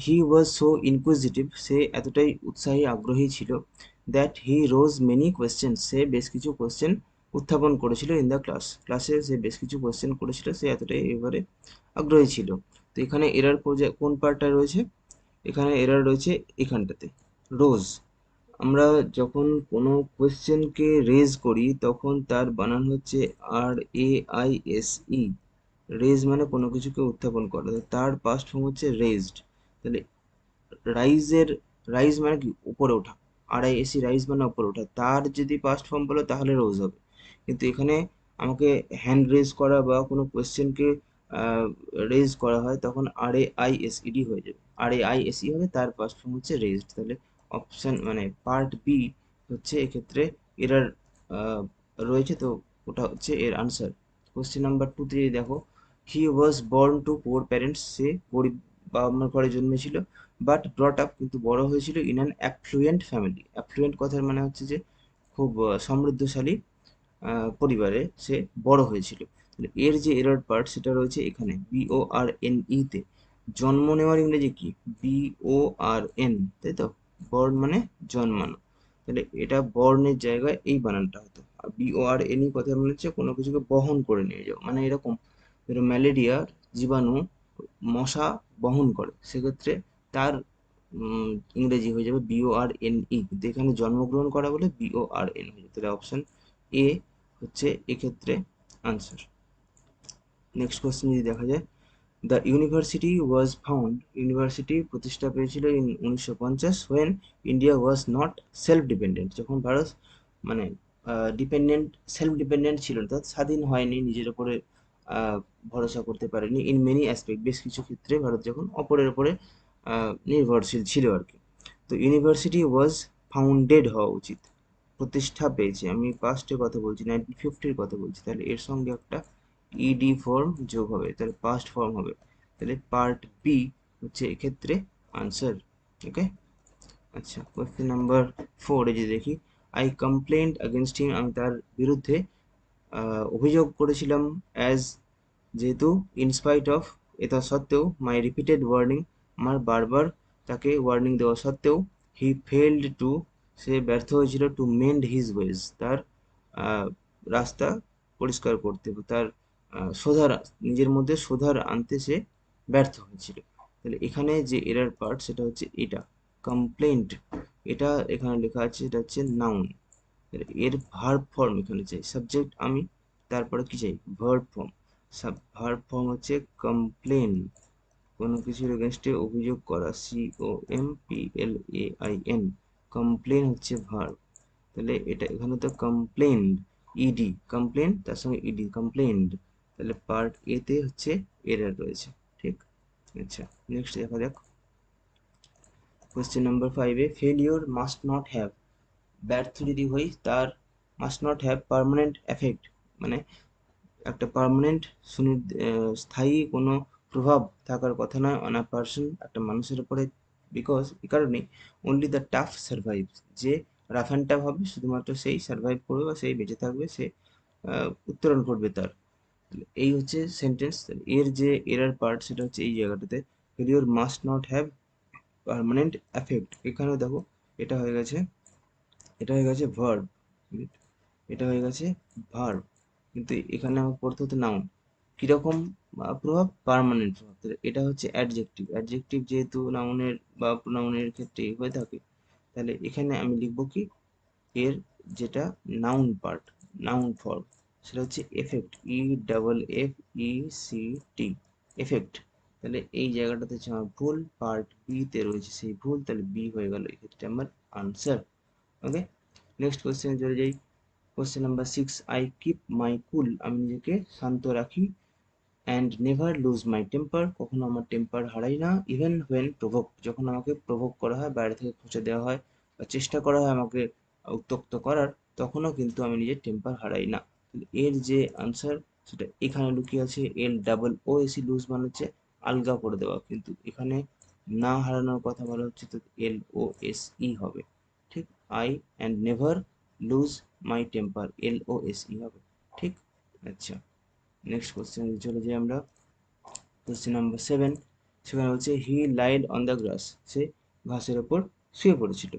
He was so inquisitive, সে এতটাই উৎসাহী আগ্রহী ছিল, that he rose many question, সে বেশ কিছু কোয়েশ্চেন উত্থাপন করেছিল ইন দ্য ক্লাসে সে বেশ কিছু কোয়েশ্চেন করেছিল, সে এতটাই এবারে আগ্রহী ছিল। তো এখানে এরার কোন পার্টটা রয়েছে, এখানে এরার রয়েছে এখানটাতে, রোজ। আমরা যখন কোনো কোয়েশ্চেনকে রেজ করি তখন তার বানান হচ্ছে RAISE। রেজ মানে কোনো কিছুকে উত্থাপন করা, তার পাস্ট ফর্ম হচ্ছে রেজড। তাহলে রাইজের, রাইজ মানে কি উপরে ওঠা, RISE রাইজ মানে উপরে ওঠা, তার যদি পাস্ট ফর্ম বলো তাহলে রোজ হবে। কিন্তু এখানে আমাকে হ্যান্ড রেজ করা বা কোনো কোয়েশ্চেনকে রেজ করা হয় তখন RAISED হয়ে যাবে, RAISE হবে, তার পাস্ট ফর্ম হচ্ছে রেজড। তাহলে অপশন মানে পার্ট বি হচ্ছে এক্ষেত্রে এরার রয়েছে, তো ওটা হচ্ছে এর আনসার। কোয়েশ্চেন নাম্বার 2 তে যদি দেখো, he was born to poor parents, সে গরিব বাবা মার ঘরে জন্মেছিল, বাট ব্রট আপ কিন্তু বড় হয়েছিল in an effluent family. Effluent কথার মানে হচ্ছে যে খুব সমৃদ্ধশালী পরিবারে সে বড় হয়েছিল। তাহলে এর যে এরর পার্ট সেটা রয়েছে এখানে BORNE তে। জন্ম নেওয়ার ইংরেজি কি, BORN, তাই তো, বর্ন মানে জন্মানো, তাহলে এটা বর্ণের জায়গায় এই বানানটা হতো। আর BORNE কথা মানে হচ্ছে কোনো কিছুকে বহন করে নিয়ে যাও, মানে এরকম ম্যালেরিয়ার জীবাণু মশা বহন করে, সেক্ষেত্রে তার ইংরেজি হয়ে যাবে BORNE, কিন্তু এখানে জন্মগ্রহণ করা বলে BORN হয়ে যাবে। তাহলে অপশন এ হচ্ছে এক্ষেত্রে আনসার। নেক্সট কোয়েশ্চেন যদি দেখা যায়, the university was found, university প্রতিষ্ঠা পেয়েছিল in 1950 when India was not self dependent, যখন ভারত মানে ডিপেন্ডেন্ট, সেলফ ডিপেন্ডেন্ট ছিল না, অর্থাৎ স্বাধীন হয়নি, নিজের উপরে ভরসা করতে পারেনি। ইন মেনি অ্যাসপেক্ট, বেশ কিছু ক্ষেত্রে ভারত যখন অপরের উপরে নির্ভরশীল ছিল আর কি। তো ইউনিভার্সিটি ওয়াজ ফাউন্ডেড হওয়া উচিত, প্রতিষ্ঠা পেয়েছে, আমি পাস্টের কথা বলছি, 1950-র কথা বলছি, তাহলে এর সঙ্গে একটা ইডি ফর্ম যোগ হবে, তাহলে পাস্ট ফর্ম হবে। তাহলে পার্ট বি হচ্ছে এক্ষেত্রে আনসার। ওকে, আচ্ছা কোয়েশ্চেন নাম্বার 4 এ যদি দেখি, আই কমপ্লেন্ট আগেনস্ট হিম, আমি তার বিরুদ্ধে অভিযোগ করেছিলাম, অ্যাজ যেহেতু, ইনস্পাইট অফ এটা সত্ত্বেও, মাই রিপিটেড ওয়ার্নিং, আমার বারবার তাকে ওয়ার্নিং দেওয়া সত্ত্বেও, হি ফেইল্ড টু, সে ব্যর্থ হয়েছিল, টু মেন্ড হিজ ওয়েজ, তার রাস্তা পরিষ্কার করতে, তার শোধার, নিজের মধ্যে শোধার আনতে সে ব্যর্থ হয়েছিল। তাহলে এখানে যে এরার পার্ট সেটা হচ্ছে এটা কমপ্লেন্ট, এটা এখানে লেখা আছে, এটা হচ্ছে নাউন, এর ভার্ব ফর্ম এখানে চাই, সাবজেক্ট আমি, তারপরে কি চাই, ভার্ব ফর্ম। ভার্ব ফর্ম হচ্ছে কমপ্লেন, কোনো কিছুর এগেনস্টে অভিযোগ করা, COMPLAIN, কমপ্লেন হচ্ছে ভার্ব। তাহলে এটা এখানে তো কমপ্লেন্ড, ইডি কমপ্লেন, তার সঙ্গে ইডি কমপ্লেন্ড, তাহলে পার্ট এ তে হচ্ছে এরর রয়েছে, ঠিক। আচ্ছা নেক্সট দেখা যাক, question number 5 A, failure must not have, ব্যর্থ যদি হই তার must not have permanent effect, মানে একটা পার্মানেন্ট স্থায়ী কোনো প্রভাব থাকার কথা নয় অন আ পার্সন, একটা মানুষের উপরে, বিকজ এই কারণেই, অনলি দ্য টাফ সার্ভাইভ, যে রাফ অ্যান্ড টাফ হবে শুধুমাত্র সেই সার্ভাইভ করবে বা সেই বেঁচে থাকবে, সে উত্তরণ করবে তার। এই হচ্ছে সেন্টেন্স। এর যে এরার পার্ট সেটা হচ্ছে এই জায়গাটাতে, failure must not have permanent effect, এখানেও দেখো এটা হয়ে গেছে, এটা হয়ে গেছে ভার্ব, এটা হয়ে গেছে ভার্ব, কিন্তু এখানে আমার পড়তে হতো নাউন। কিরকম প্রভাব, পার্মানেন্ট প্রভাব, তাহলে এটা হচ্ছে অ্যাডজেক্টিভ, অ্যাডজেক্টিভ যেহেতু নাউনের বা প্রোনাউনের ক্ষেত্রে হয়ে থাকে, তাহলে এখানে আমি লিখবো কি, এর যেটা নাউন পার্ট, নাউন ফর্ম, সেটা হচ্ছে এফেক্ট, EFFECT, এফেক্ট। তাহলে এই জায়গাটাতে হচ্ছে আমার ভুল, পার্ট বি তে রয়েছে সেই ভুল, তাহলে বি হয়ে গেল এক্ষেত্রে আমার আনসার। ওকে, নেক্সট কোয়েশ্চেনে চলে যাই, question number 6, I keep my cool, আমি নিজেকে শান্ত রাখি, and never lose my temper, কখনো আমার টেম্পার হারাই না, ইভেন হোয়েন প্রভোক, যখন আমাকে প্রভোক করা হয়, বাইরে থেকে খোঁচা দেওয়া হয় বা চেষ্টা করা হয় আমাকে উত্ত্যক্ত করার, তখনও কিন্তু আমি নিজের টেম্পার হারাই না। এর যে আনসার সেটা এখানে লুকিয়ে আছে, LOOSE, লুজ মানে হচ্ছে আলগা করে দেওয়া, কিন্তু এখানে না হারানোর কথা বলা হচ্ছে, তো LOSE হবে, ঠিক। I and never lose my temper, LOSE হবে, ঠিক। আচ্ছা নেক্সট কোশ্চেন চলে যাই আমরা, কোশ্চেন নাম্বার 7, সেখানে বলছে হি লাইড অন দ্য গ্রাস, সে ঘাসের ওপর শুয়ে পড়েছিল।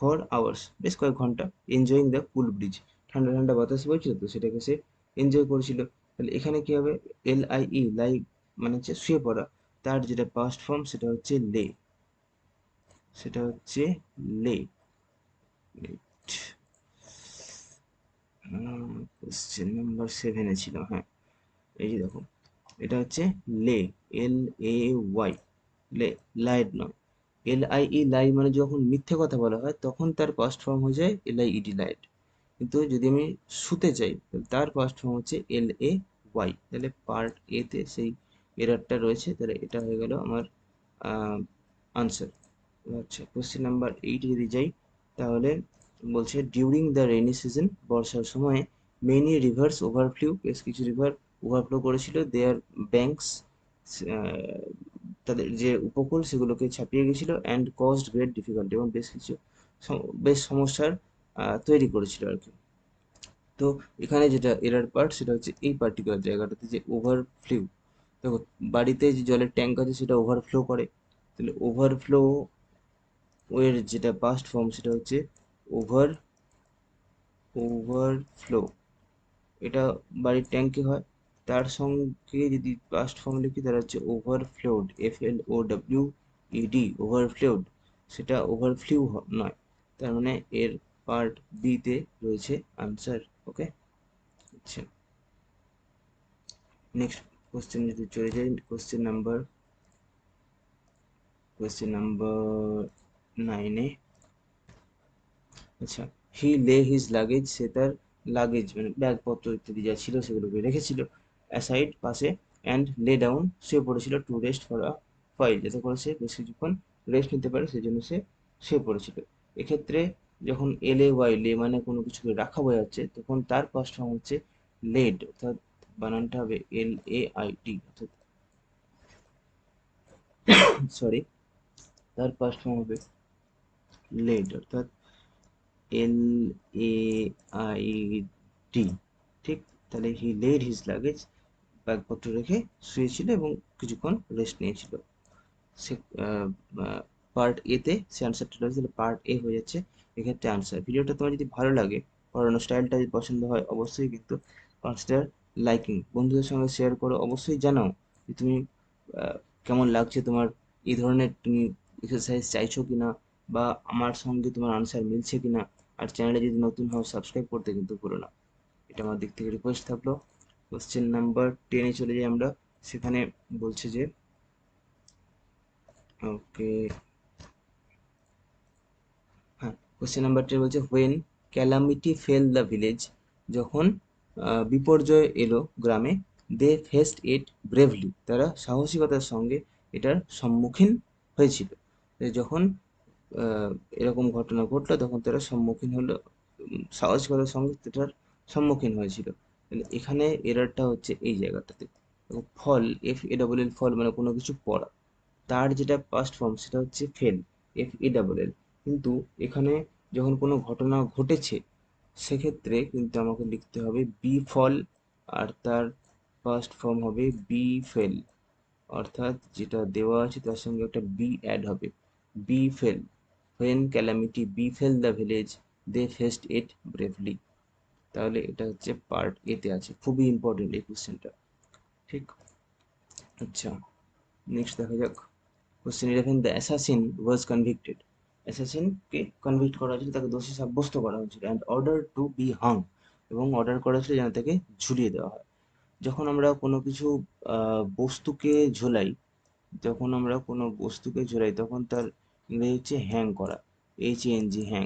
ফর আওয়ার্স, বেশ কয়েক ঘন্টা। এনজয়িং দ্য কুল ব্রিজ, ঠান্ডা ঠান্ডা বাতাস বইছিল তো সেটাকে সে এনজয় করেছিল। তাহলে এখানে কি হবে, LIE, লাই মানে হচ্ছে শুয়ে পড়া, তার যেটা পাস্ট ফর্ম সেটা হচ্ছে লে, সেটা হচ্ছে লে। কোশ্চেন নাম্বার 7-এ ছিল, হ্যাঁ এই যে দেখো, এটা হচ্ছে লে, LAY, লে, লাইড নয়। LIE, লাই মানে যখন মিথ্যে কথা বলা হয় তখন তার পাস্ট ফর্ম হয়ে যায় LIED, লাইড। কিন্তু যদি আমি শুতে চাই তার পাস্ট ফর্ম হচ্ছে LAY। তাহলে পার্ট এতে সেই এরারটা রয়েছে, তাহলে এটা হয়ে গেল আমার আনসার। আচ্ছা, কোশ্চেন নাম্বার 8 যদি যাই, তাহলে বলছে ডিউরিং দ্য রেইনি সিজন, বর্ষার সময়ে মেনি রিভার্স ওভারফ্লু, বেশ কিছু রিভার ওভারফ্লো করেছিল, দেয়ার ব্যাঙ্কস, তাদের যে উপকূল সেগুলোকে ছাপিয়ে গেছিল, অ্যান্ড কজড গ্রেট ডিফিকাল্টি, এবং বেশ কিছু বেশ সমস্যার তৈরি করেছিল আর কি। তো এখানে যেটা এরার পার্ট সেটা হচ্ছে এই পার্টিকুলার জায়গাটাতে, যে ওভারফ্লো। দেখো, বাড়িতে যে জলের ট্যাঙ্ক আছে সেটা ওভারফ্লো করে, তাহলে ওভারফ্লো এর যেটা পাস্ট ফর্ম সেটা হচ্ছে ওভার ওভারফ্লো। এটা বাড়ির ট্যাঙ্কে হয়, তার সঙ্গে যদি পাস্ট ফর্ম লিখি তাহলে হচ্ছে ওভারফ্লোড, FLOWED, ওভারফ্লোড। সেটা ওভারফ্লিউ নয়, তার মানে এর পার্ট বিতে রয়েছে আনসার। ওকে, আচ্ছা, নেক্সট কোশ্চেন যদি চলে যাই, কোশ্চেন নাম্বার 9-এ। আচ্ছা, হি লে হিজ লাগেজ, সে তার লাগেজ মানে ব্যাগপত্র ইত্যাদি যা ছিল সেগুলোকে রেখেছিল অ্যাসাইড, পাশে, অ্যান্ড লে ডাউন, শুয়ে পড়েছিল, to rest for a file, যাতে করে সে বেশ কিছুক্ষণ রেস্ট নিতে পারে সেই জন্য সে শুয়ে পড়েছিল। এক্ষেত্রে যখন LAY, লে মানে কোনো কিছুকে রাখা বোঝাচ্ছে, তখন তার ফার্স্ট ফর্ম হচ্ছে লেড, অর্থাৎ বানানটা হবে LAID, অর্থাৎ সরি, তার ফার্স্ট ফর্ম হবে লেড, অর্থাৎ LAID, ঠিক। তাহলে হি লেড হিজ লাগেজ, ব্যাগপত্র রেখে শুয়েছিল এবং কিছুক্ষণ রেস্ট নিয়েছিল। সে পার্ট এতে সে আনসারটা রয়েছে, তাহলে পার্ট এ হয়ে যাচ্ছে এক্ষেত্রে আনসার। ভিডিওটা তোমার যদি ভালো লাগে, পড়ানোর স্টাইলটা যদি পছন্দ হয়, অবশ্যই কিন্তু কনসিডার লাইকিং, বন্ধুদের সঙ্গে শেয়ার করো, অবশ্যই জানাও যে তুমি আহ, কেমন লাগছে তোমার, এই ধরনের তুমি এক্সারসাইজ চাইছো কিনা, বা আমার সঙ্গে তোমার আনসার মিলছে কিনা। আর চ্যানেলে যদি নতুন হও সাবস্ক্রাইব করতে কিন্তু ভুলো না, এটা আমার দিক থেকে রিকোয়েস্ট থাকলো। কোশ্চেন নাম্বার 10-এ চলে যাই আমরা, সেখানে বলছে যে, ওকে, হ্যাঁ, কোশ্চেন নাম্বার 10 বলছে when calamity fail the village, যখন বিপর্যয় এলো গ্রামে, দে ফেসড ইট ব্রেভলি, তারা সাহসিকতার সঙ্গে এটার সম্মুখীন হয়েছিল। যখন আহ, এরকম ঘটনা ঘটলো তখন তারা সম্মুখীন হলো, সাহসিকতার সঙ্গে এটার সম্মুখীন হয়েছিল। তাহলে এখানে এরারটা হচ্ছে এই জায়গাটাতে। দেখো, ফল, FALL, ফল মানে কোনো কিছু পড়া, তার যেটা পাস্ট ফর্ম সেটা হচ্ছে ফেল, FELL। কিন্তু এখানে যখন কোনো ঘটনা ঘটেছে সেক্ষেত্রে কিন্তু আমাকে লিখতে হবে বি ফল, আর তার ফার্স্ট ফর্ম হবে বি ফেল, অর্থাৎ যেটা দেওয়া আছে তার সঙ্গে একটা বি অ্যাড হবে, befall. When calamity befell the village, they faced it bravely. তাহলে এটা হচ্ছে পার্ট এতে আছে, খুবই ইম্পর্টেন্ট এই কোশ্চেনটা, ঠিক। আচ্ছা, নেক্সট দেখা যাক, question 11, the assassin was convicted, অ্যাসাসিনকে কনভিক্ট করা হয়েছিল, তাকে দোষী সাব্যস্ত করা হয়েছিল, and order to B Hang, এবং অর্ডার করা হয়েছিল যেন তাকে ঝুলিয়ে দেওয়া হয়। যখন আমরা কোনো কিছু বস্তুকে ঝোলাই, যখন আমরা কোনো বস্তুকে ঝোলাই তখন তার ইংরেজি হচ্ছে হ্যাং করা, HANG, হ্যাং।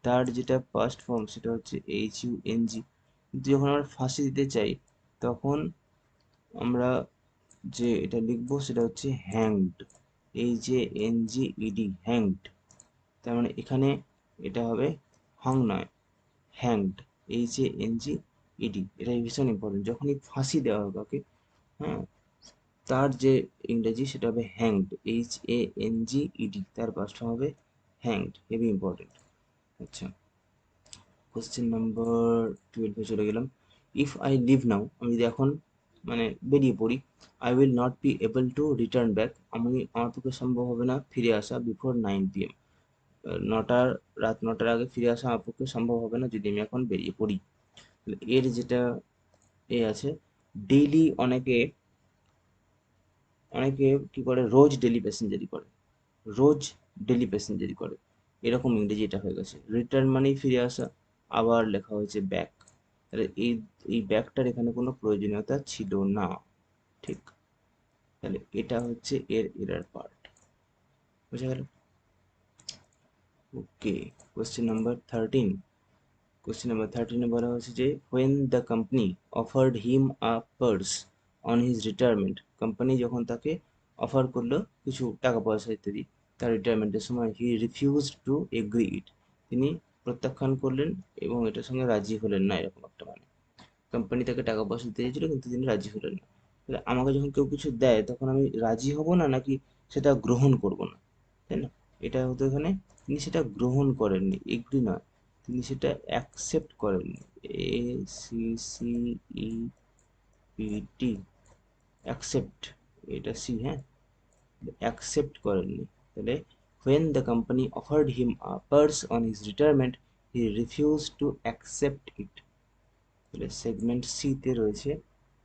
তার যেটা ফার্স্ট ফর্ম সেটা হচ্ছে HUNG। কিন্তু যখন আমরা ফাঁসি দিতে চাই তখন আমরা যে এটা লিখবো সেটা হচ্ছে হ্যাংড, HANGED, হ্যাংড। তার মানে এখানে এটা হবে হাং নয়, হ্যাংড, HANGED। এটা ভীষণ ইম্পর্টেন্ট, যখনই ফাঁসি দেওয়া হবে কাউকে, হ্যাঁ, তার যে ইংরেজি সেটা হবে হ্যাংড, HANGED, তার পাঁচটা হবে হ্যাংড, হেভি ইম্পর্টেন্ট। আচ্ছা, কোশ্চেন নাম্বার 12-এ চলে গেলাম। ইফ আই লিভ নাও, আমি যদি এখন মানে বেরিয়ে পড়ি। I will not be able to return back, আমার পক্ষে সম্ভব হবে না ফিরে আসা বিফোর 9 PM, নটার রাত 9টার আগে ফিরে আসা আমার পক্ষে সম্ভব হবে না যদি আমি এখন বেরিয়ে পড়ি। এর যেটা এ আছে, ডেইলি, অনেকে অনেকে কি করে, রোজ ডেলি প্যাসেঞ্জারি করে, রোজ ডেলি প্যাসেঞ্জারি করে, এরকম ইংরেজি এটা হয়ে গেছে। রিটার্ন মানেই ফিরে আসা, আবার লেখা হয়েছে ব্যাক, তাহলে এই ব্যাকটার এখানে কোনো প্রয়োজনীয়তা ছিল না। ঠিক, তাহলে এটা হচ্ছে এর এরার পার্ট, বুঝা গেল? Okay, question number 13। Question number 13-এ বলা হয়েছে যে when the company offered him a purse on his retirement, company যখন তাকে অফার করলো কিছু টাকা পয়সা ইত্যাদি তার রিটায়ারমেন্টের সময়, হি রিফিউজড টু এগ্রি ইট, তিনি প্রত্যাখ্যান করলেন এবং এটার সঙ্গে রাজি হলেন না, এরকম একটা মানে। কোম্পানি তাকে টাকা পয়সা দিতে চেয়েছিল কিন্তু তিনি রাজি হলেন না। তাহলে আমাকে যখন কেউ কিছু দেয় তখন আমি রাজি হব না নাকি সেটা গ্রহণ করব না, তাই না? এটা হতো এখানে, তিনি সেটা গ্রহণ করেননি, এগ্রি নয়, তিনি সেটা অ্যাকসেপ্ট করেননি, ACCEPT, অ্যাকসেপ্ট, এটা সি, হ্যাঁ, অ্যাকসেপ্ট করেননি। তাহলে when the company offered him a purse on his retirement he refused to accept it, তাহলে সেগমেন্ট সি তে রয়েছে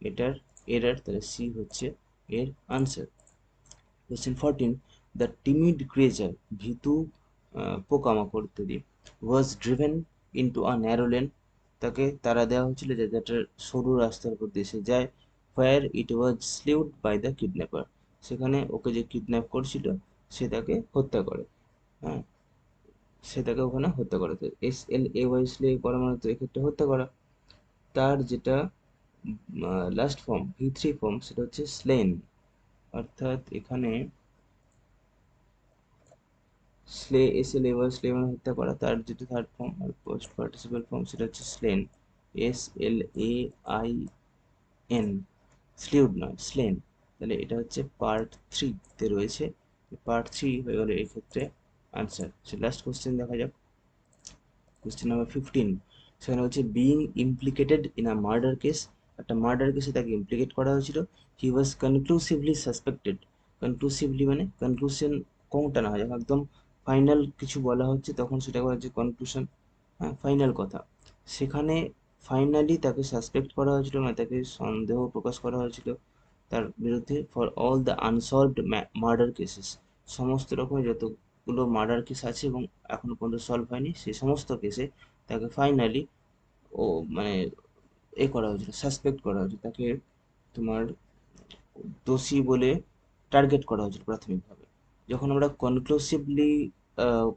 এটার এরর, তাহলে সি হচ্ছে এর answer. Question 14, the timid creature, ভীতু পোকামাকড় ইত্যাদি, was driven into a narrow lane, তাকে তাড়া দেওয়া হয়েছিল যাতে একটা সরু রাস্তার উপর দিয়ে সে যায়, হোয়ার ইট ওয়াজ স্লিউড বাই দ্য কিডন্যাপার, সেখানে ওকে যে কিডন্যাপ করছিল সে তাকে হত্যা করে, হ্যাঁ, সে তাকে ওখানে হত্যা করে। তো SLAY স্লে করা মানে তো এক্ষেত্রে হত্যা করা। তার যেটা লাস্ট ফর্ম V3 ফর্ম সেটা হচ্ছে স্লেন, অর্থাৎ এখানে স্লে মানে হত্যা করা, তার যেটা থার্ড ফর্ম আর পোস্ট পার্টিসিপাল ফর্ম সেটা হচ্ছে স্লেন, SLAIN, স্লিউড নয়, স্লেন। তাহলে এটা হচ্ছে পার্ট 3 তে রয়েছে, পার্ট 3 হয়ে গেল এই ক্ষেত্রে আনসার। সো লাস্ট কোশ্চেন দেখা যাক, কোশ্চেন নাম্বার 15। সেখানে হচ্ছে being implicated in a murder case, একটা মার্ডার কেসে তাকে ইমপ্লিকেট করা হয়েছিল, হি ওয়াজ কনক্লুসিভলি সাসপেক্টেড, কনক্লুসিভলি মানে কনক্লুশন কোনটা না হয়, যখন একদম ফাইনাল কিছু বলা হচ্ছে তখন সেটা হচ্ছে কনক্লুশন, হ্যাঁ, ফাইনাল কথা। সেখানে ফাইনালি তাকে সাসপেক্ট করা হয়েছিল, মানে তাকে সন্দেহ প্রকাশ করা হয়েছিল তার বিরুদ্ধে, for all the unsolved murder cases, সমস্ত রকমের যতগুলো মার্ডার কেস আছে এবং এখনো পর্যন্ত সলভ হয়নি সেই সমস্ত কেসে তাকে ফাইনালি ও মানে করা হয়েছিল, সাসপেক্ট করা হয়েছিল, তাকে তোমার দোষী বলে টার্গেট করা হয়েছিল প্রাথমিকভাবে। যখন আমরা কনক্লুসিভলি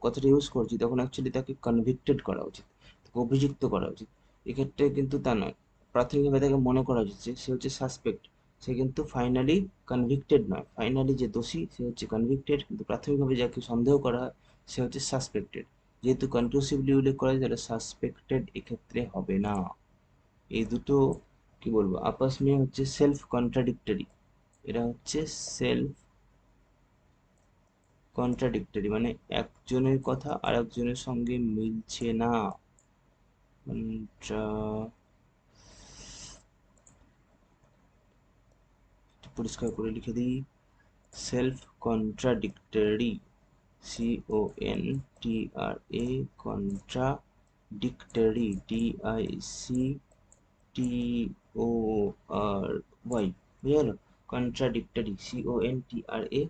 কথাটা ইউজ করছি তখন অ্যাকচুয়ালি তাকে কনভিক্টেড করা উচিত, তাকে অভিযুক্ত করা উচিত, এক্ষেত্রে কিন্তু তা নয়, প্রাথমিকভাবে তাকে মনে করা উচিত যে সে হচ্ছে সাসপেক্ট, সে কিন্তু ফাইনালি কনভিক্টেড নয়, ফাইনালি যে দোষী সে হচ্ছে কনভিক্টেড, কিন্তু প্রাথমিকভাবে যাকে সন্দেহ করা হয় সে হচ্ছে সাসপেক্টেড, যেহেতু কনক্লুসিভলি উল্লেখ করা হয় তাহলে সাসপেক্টেড এক্ষেত্রে হবে না। এই দুটো কি বলবো আপস মে হচ্ছে সেলফ কন্ট্রাডিক্টরি, এরা হচ্ছে সেলফ কন্ট্রাডিক্টরি, মানে একজনের কথা আর একজনের সঙ্গে মিলছে না। কন্ট্রা, পরিষ্কার করে লিখে দিই, self contradictory, CONTRA, contradictory, DICTORY, বুঝে গেল? কন্ট্রাডিক্টরি, CONTRADICTORY,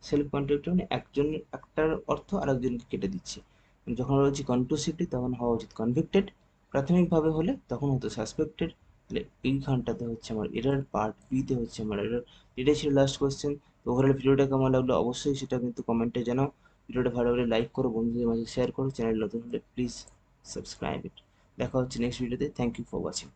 সেলফ কন্ট্রাডিক্টরি মানে একজনের একটার অর্থ আরেকজনকে কেটে দিচ্ছে। যখন রয়েছে কনক্লুসিভলি তখন হওয়া উচিত কনভিক্টেড, প্রাথমিকভাবে হলে তখন হতো সাসপেক্টেড। তাহলে এইখানটাতে হচ্ছে আমার এরার, পার্ট বি তে হচ্ছে আমার এরার। এটাই ছিল লাস্ট কোয়েশ্চেন। তো ওভারঅল ভিডিওটা কেমন লাগলো অবশ্যই সেটা কিন্তু কমেন্টে জানাও। ভিডিওটা ভালো লাগলে লাইক করো, বন্ধুদের মাঝে শেয়ার করো, চ্যানেল নতুন হলে প্লিজ সাবস্ক্রাইব ইট। দেখা হচ্ছে নেক্সট ভিডিওতে। Thank you for watching.